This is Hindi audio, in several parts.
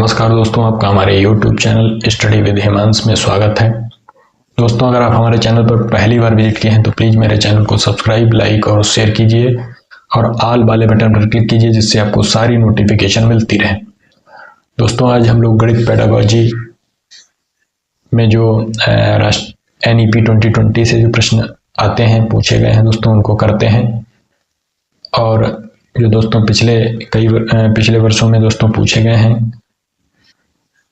नमस्कार दोस्तों, आपका हमारे YouTube channel study with Himansh में स्वागत है। दोस्तों, अगर आप हमारे चैनल पर पहली बार विजिट किए हैं तो प्लीज़ मेरे चैनल को सब्सक्राइब, लाइक और शेयर कीजिए और ऑल वाले बटन पर क्लिक कीजिए जिससे आपको सारी नोटिफिकेशन मिलती रहे। दोस्तों, आज हम लोग गणित पेडागोजी में जो NEP 2020 से जो प्रश्न आते हैं, पूछे गए हैं दोस्तों, उनको करते हैं। और जो दोस्तों पिछले वर्षों में दोस्तों पूछे गए हैं।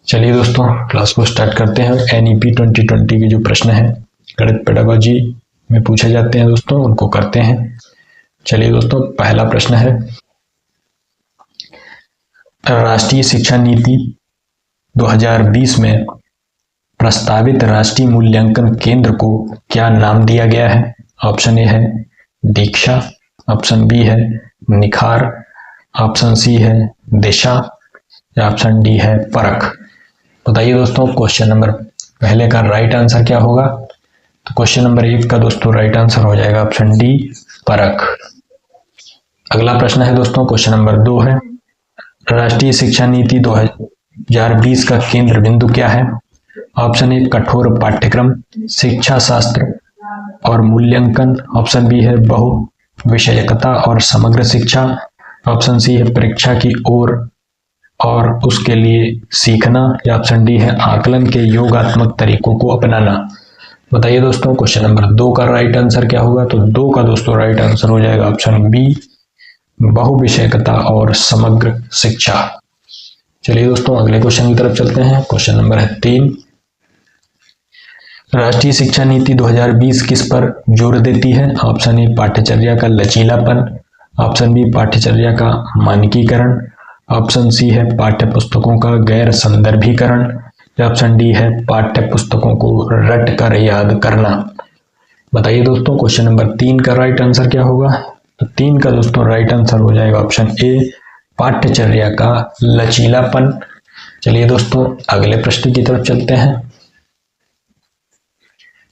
चलिए दोस्तों, क्लास को स्टार्ट करते हैं। NEP 2020 के जो प्रश्न हैं गणित पेडागोजी में पूछे जाते हैं दोस्तों, उनको करते हैं। चलिए दोस्तों, पहला प्रश्न है, राष्ट्रीय शिक्षा नीति 2020 में प्रस्तावित राष्ट्रीय मूल्यांकन केंद्र को क्या नाम दिया गया है? ऑप्शन ए है दीक्षा, ऑप्शन बी है निखार, ऑप्शन सी है दिशा या ऑप्शन डी है परख। बताइए दोस्तों, क्वेश्चन नंबर पहले का राइट आंसर क्या होगा? तो क्वेश्चन नंबर 1 का दोस्तों राइट आंसर हो जाएगा ऑप्शन डी परख। अगला प्रश्न है दोस्तों, क्वेश्चन नंबर 2 है, राष्ट्रीय शिक्षा नीति 2020 का केंद्र बिंदु क्या है? ऑप्शन ए कठोर पाठ्यक्रम, शिक्षा शास्त्र और मूल्यांकन, ऑप्शन बी है बहु विषयकता और समग्र शिक्षा, ऑप्शन सी है परीक्षा की ओर और उसके लिए सीखना, या ऑप्शन डी है आकलन के योगात्मक तरीकों को अपनाना। बताइए दोस्तों, क्वेश्चन नंबर 2 का राइट आंसर क्या होगा? तो 2 का दोस्तों राइट आंसर हो जाएगा ऑप्शन बी बहुविषयकता और समग्र शिक्षा। चलिए दोस्तों, अगले क्वेश्चन की तरफ चलते हैं। क्वेश्चन नंबर है 3, राष्ट्रीय शिक्षा नीति 2020 किस पर जोर देती है? ऑप्शन ए पाठ्यचर्या का लचीलापन, ऑप्शन बी पाठ्यचर्या का मानकीकरण, ऑप्शन सी है पाठ्य पुस्तकों का गैर संदर्भीकरण, या ऑप्शन डी है पाठ्य पुस्तकों को रट कर याद करना। बताइए दोस्तों, क्वेश्चन नंबर 3 का राइट आंसर क्या होगा? तो 3 का दोस्तों राइट आंसर हो जाएगा ऑप्शन ए पाठ्यचर्या का लचीलापन। चलिए दोस्तों, अगले प्रश्न की तरफ चलते हैं।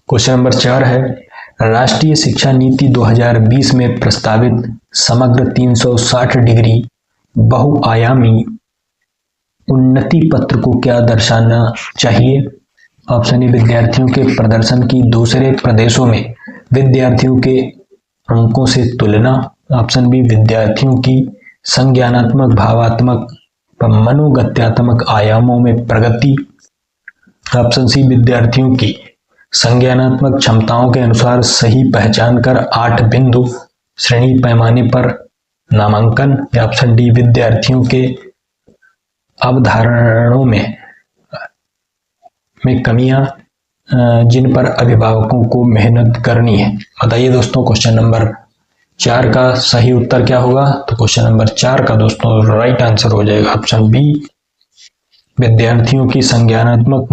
क्वेश्चन नंबर 4 है, राष्ट्रीय शिक्षा नीति 2020 में प्रस्तावित समग्र 360 डिग्री बहुआयामी उन्नति पत्र को क्या दर्शाना चाहिए? ऑप्शन ए विद्यार्थियों के प्रदर्शन की दूसरे प्रदेशों में विद्यार्थियों के अंकों से तुलना, ऑप्शन बी विद्यार्थियों की संज्ञानात्मक, भावात्मक व मनोगत्यात्मक आयामों में प्रगति, ऑप्शन सी विद्यार्थियों की संज्ञानात्मक क्षमताओं के अनुसार सही पहचान कर 8 बिंदु श्रेणी पैमाने पर नामांकन, या ऑप्शन डी विद्यार्थियों के अवधारणाओं में कमियां जिन पर अभिभावकों को मेहनत करनी है। बताइए दोस्तों, क्वेश्चन नंबर 4 का सही उत्तर क्या होगा? तो क्वेश्चन नंबर 4 का दोस्तों राइट आंसर हो जाएगा ऑप्शन बी विद्यार्थियों की संज्ञानात्मक,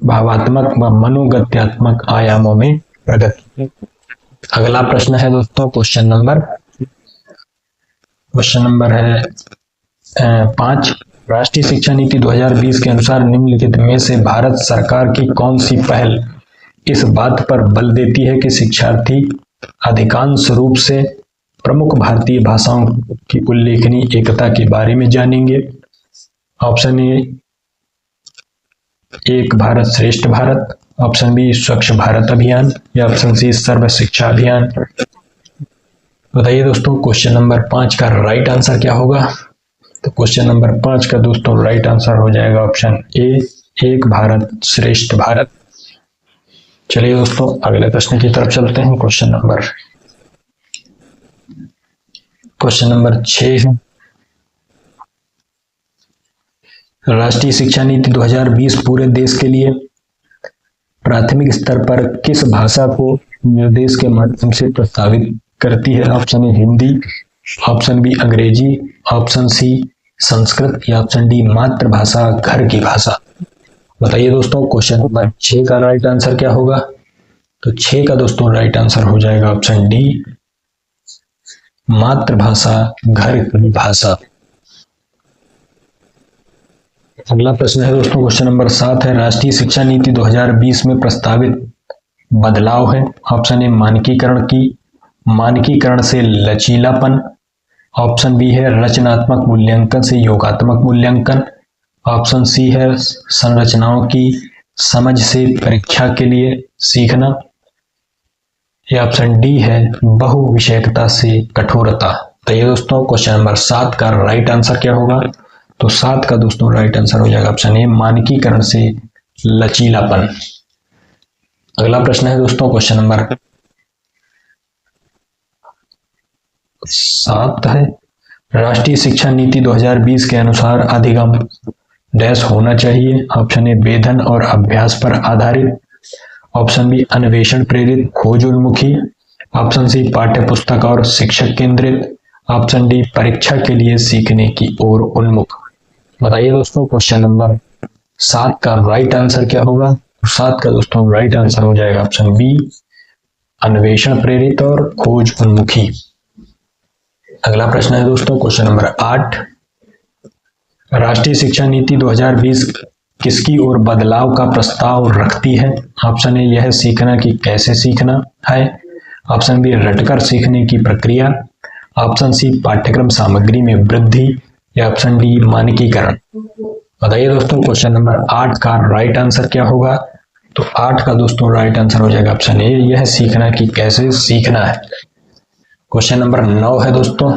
भावात्मक व मनोगत्यात्मक आयामों में प्रगति। अगला प्रश्न है दोस्तों, क्वेश्चन नंबर है 5, राष्ट्रीय शिक्षा नीति 2020 के अनुसार निम्नलिखित में से भारत सरकार की कौन सी पहल इस बात पर बल देती है कि शिक्षार्थी अधिकांश रूप से प्रमुख भारतीय भाषाओं की उल्लेखनीय एकता के बारे में जानेंगे? ऑप्शन ए एक भारत श्रेष्ठ भारत, ऑप्शन बी स्वच्छ भारत अभियान, या ऑप्शन सी सर्व शिक्षा अभियान। बताइए दोस्तों, क्वेश्चन नंबर 5 का राइट आंसर क्या होगा? तो क्वेश्चन नंबर 5 का दोस्तों राइट आंसर हो जाएगा ऑप्शन ए एक भारत श्रेष्ठ भारत। चलिए दोस्तों, अगले प्रश्न की तरफ चलते हैं। क्वेश्चन नंबर 6 है, राष्ट्रीय शिक्षा नीति 2020 पूरे देश के लिए प्राथमिक स्तर पर किस भाषा को निर्देश के माध्यम से प्रस्तावित करती है? Option A Hindi, option B अंग्रेजी, ऑप्शन सी संस्कृत, या ऑप्शन डी मातृभाषा घर की भाषा। बताइए दोस्तों, क्वेश्चन नंबर 6 का राइट आंसर क्या होगा? तो 6 का दोस्तों राइट आंसर हो जाएगा ऑप्शन डी मातृभाषा घर की भाषा। अगला प्रश्न है दोस्तों, क्वेश्चन नंबर 7 है, राष्ट्रीय शिक्षा नीति 2020 में प्रस्तावित बदलाव है। ऑप्शन ए मानकीकरण से लचीलापन, ऑप्शन बी है रचनात्मक मूल्यांकन से योगात्मक मूल्यांकन, ऑप्शन सी है संरचनाओं की समझ से परीक्षा के लिए सीखना, या ऑप्शन डी है बहु विषयकता से कठोरता। तो ये दोस्तों क्वेश्चन नंबर 7 का राइट आंसर क्या होगा? तो 7 का दोस्तों राइट आंसर हो जाएगा ऑप्शन ए मानकीकरण से लचीलापन। अगला प्रश्न है दोस्तों क्वेश्चन नंबर 7 है, राष्ट्रीय शिक्षा नीति 2020 के अनुसार अधिगम डैश होना चाहिए। ऑप्शन ए वेधन और अभ्यास पर आधारित, ऑप्शन बी अन्वेषण प्रेरित खोज उन्मुखी, ऑप्शन सी पाठ्य पुस्तक और शिक्षक केंद्रित, ऑप्शन डी परीक्षा के लिए सीखने की ओर उन्मुख। बताइए दोस्तों क्वेश्चन नंबर 7 का राइट आंसर क्या होगा? 7 का दोस्तों राइट आंसर हो जाएगा ऑप्शन बी अन्वेषण प्रेरित और खोज उन्मुखी। अगला प्रश्न है दोस्तों क्वेश्चन नंबर 8, राष्ट्रीय शिक्षा नीति 2020 किसकी ओर बदलाव का प्रस्ताव रखती है? ऑप्शन ए यह सीखना कि कैसे सीखना है, ऑप्शन बी रटकर सीखने की प्रक्रिया, ऑप्शन सी पाठ्यक्रम सामग्री में वृद्धि, या ऑप्शन डी मानकीकरण। बताइए दोस्तों क्वेश्चन नंबर 8 का राइट आंसर क्या होगा? तो 8 का दोस्तों राइट आंसर हो जाएगा ऑप्शन ए यह सीखना कि कैसे सीखना है। क्वेश्चन नंबर 9 है दोस्तों,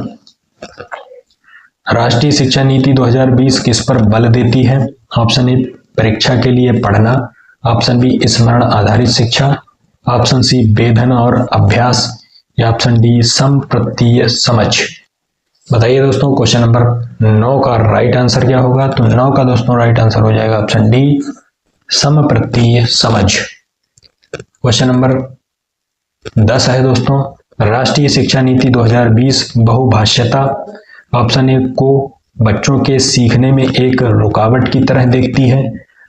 राष्ट्रीय शिक्षा नीति 2020 किस पर बल देती है? ऑप्शन ए परीक्षा के लिए पढ़ना, ऑप्शन बी स्मरण आधारित शिक्षा, ऑप्शन सी वेधन और अभ्यास, या ऑप्शन डी समप्रत्यय समझ। बताइए दोस्तों क्वेश्चन नंबर 9 का राइट आंसर क्या होगा? तो 9 का दोस्तों राइट आंसर हो जाएगा ऑप्शन डी समप्रत्यय समझ। क्वेश्चन नंबर 10 है दोस्तों, राष्ट्रीय शिक्षा नीति 2020 बहुभाषिता, ऑप्शन ए को बच्चों के सीखने में एक रुकावट की तरह देखती है,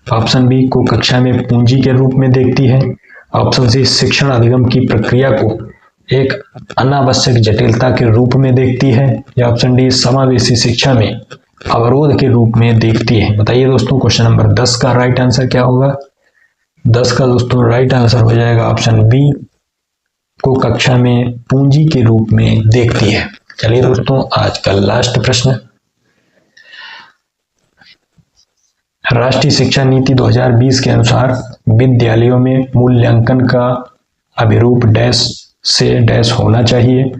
ऑप्शन बी को कक्षा में पूंजी के रूप में देखती है, ऑप्शन सी शिक्षण अधिगम की प्रक्रिया को एक अनावश्यक जटिलता के रूप में देखती है, या ऑप्शन डी समावेशी शिक्षा में अवरोध के रूप में देखती है। बताइए दोस्तों क्वेश्चन नंबर 10 का राइट आंसर क्या होगा? 10 का दोस्तों राइट आंसर हो जाएगा ऑप्शन बी को कक्षा में पूंजी के रूप में देखती है। चलिए दोस्तों आज का लास्ट प्रश्न, राष्ट्रीय शिक्षा नीति 2020 के अनुसार विद्यालयों में मूल्यांकन का अभिरूप डैश से डैश होना चाहिए।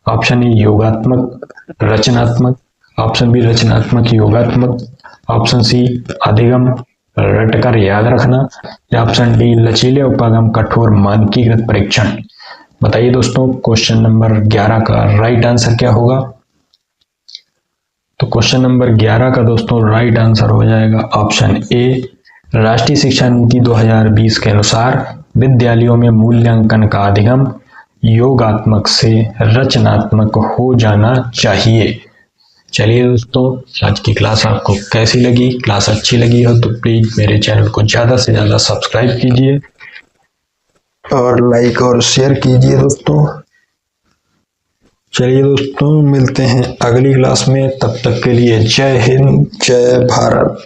ऑप्शन ए योगात्मक रचनात्मक, ऑप्शन बी रचनात्मक योगात्मक, ऑप्शन सी अधिगम रटकर याद रखना, या ऑप्शन डी लचीले उपागम कठोर मानकीकृत परीक्षण। बताइए दोस्तों क्वेश्चन नंबर 11 का राइट आंसर क्या होगा? तो क्वेश्चन नंबर 11 का दोस्तों राइट आंसर हो जाएगा ऑप्शन ए राष्ट्रीय शिक्षा नीति 2020 के अनुसार विद्यालयों में मूल्यांकन का अधिगम योगात्मक से रचनात्मक हो जाना चाहिए। चलिए दोस्तों आज की क्लास आपको कैसी लगी? क्लास अच्छी लगी हो तो प्लीज मेरे चैनल को ज्यादा से ज्यादा सब्सक्राइब कीजिए और लाइक और शेयर कीजिए दोस्तों। चलिए दोस्तों मिलते हैं अगली क्लास में, तब तक के लिए जय हिंद जय भारत।